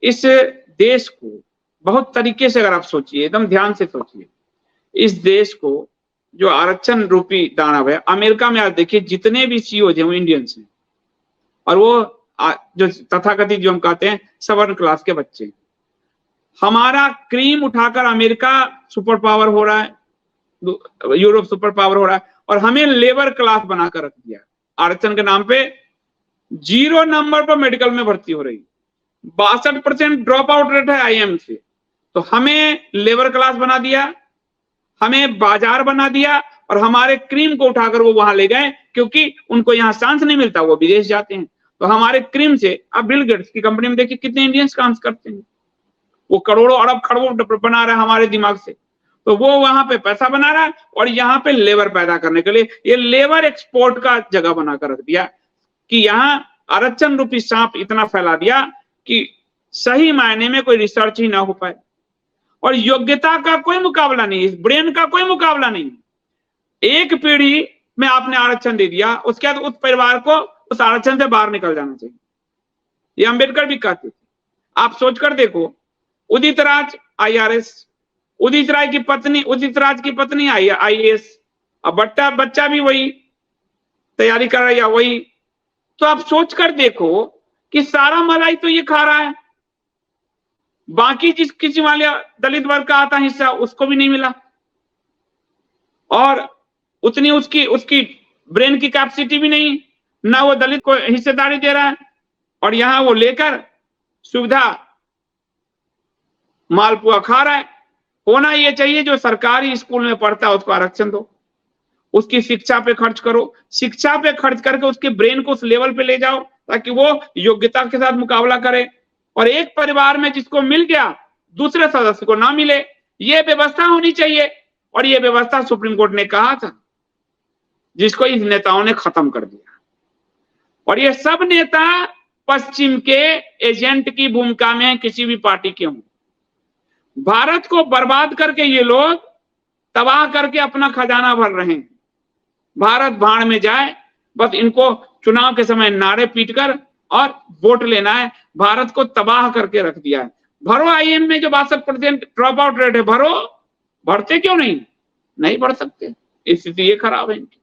इस देश को बहुत तरीके से अगर आप सोचिए, एकदम ध्यान से सोचिए, इस देश को जो आरक्षण रूपी दानव है, अमेरिका में आज देखिए जितने भी सीईओ हैं वो इंडियंस हैं, और वो जो तथाकथित जो हम कहते हैं सवर्ण क्लास के बच्चे। हमारा क्रीम उठाकर अमेरिका सुपर पावर हो रहा है, यूरोप सुपर पावर हो रहा है, और हमें लेबर क्लास बनाकर रख दिया आरक्षण के नाम पे। 0 नंबर पर मेडिकल में भर्ती हो रही, 62% ड्रॉप आउट रेट है आईएम से। तो हमें लेबर क्लास बना दिया, हमें बाजार बना दिया, और हमारे क्रीम को उठाकर वो वहां ले गए, क्योंकि उनको यहाँ चांस नहीं मिलता, वो विदेश जाते हैं। तो हमारे क्रीम से अब बिल गेट्स की कंपनी में देखिए कितने इंडियंस काम करते हैं, वो करोड़ों अरब खरबों बना रहा है हमारे दिमाग से। तो वो वहां पे पैसा बना रहा है, और यहाँ पे लेबर पैदा करने के लिए ये लेबर एक्सपोर्ट का जगह बनाकर रख दिया, कि यहाँ आरक्षण रूपी सांप इतना फैला दिया कि सही मायने में कोई रिसर्च ही ना हो पाए, और योग्यता का कोई मुकाबला नहीं, इस ब्रेन का कोई मुकाबला नहीं। एक पीढ़ी में आपने आरक्षण दे दिया, उसके बाद उस परिवार को उस आरक्षण से बाहर निकल जाना चाहिए। ये अंबेडकर भी कहते थे। आप सोचकर देखो, उदित राज IRS, उदित राज की पत्नी IAS, अब बच्चा भी वही तैयारी कर रहा है या वही। तो आप सोचकर देखो कि सारा मलाई तो ये खा रहा है, बाकी जिस किसी वाले दलित वर्ग का आता हिस्सा उसको भी नहीं मिला, और उतनी उसकी ब्रेन की कैपेसिटी भी नहीं, ना वो दलित को हिस्सेदारी दे रहा है, और यहां वो लेकर सुविधा मालपुआ खा रहा है। होना ये चाहिए जो सरकारी स्कूल में पढ़ता है उसको आरक्षण दो, उसकी शिक्षा पे खर्च करो, शिक्षा पे खर्च करके उसके ब्रेन को उस लेवल पे ले जाओ ताकि वो योग्यता के साथ मुकाबला करे, और एक परिवार में जिसको मिल गया दूसरे सदस्य को ना मिले, ये व्यवस्था होनी चाहिए। और ये व्यवस्था सुप्रीम कोर्ट ने कहा था, जिसको इन नेताओं ने खत्म कर दिया। और ये सब नेता पश्चिम के एजेंट की भूमिका में किसी भी पार्टी के हों। भारत को बर्बाद करके ये लोग तबाह करके अपना खजाना भर रहे हैं। भारत भाड़ में जाए, बस इनको चुनाव के समय नारे पीटकर और वोट लेना है। भारत को तबाह करके रख दिया है। भरो आईएम में जो 62% ड्रॉप आउट रेट है, भरते क्यों नहीं भर सकते, स्थिति ये खराब है इनकी।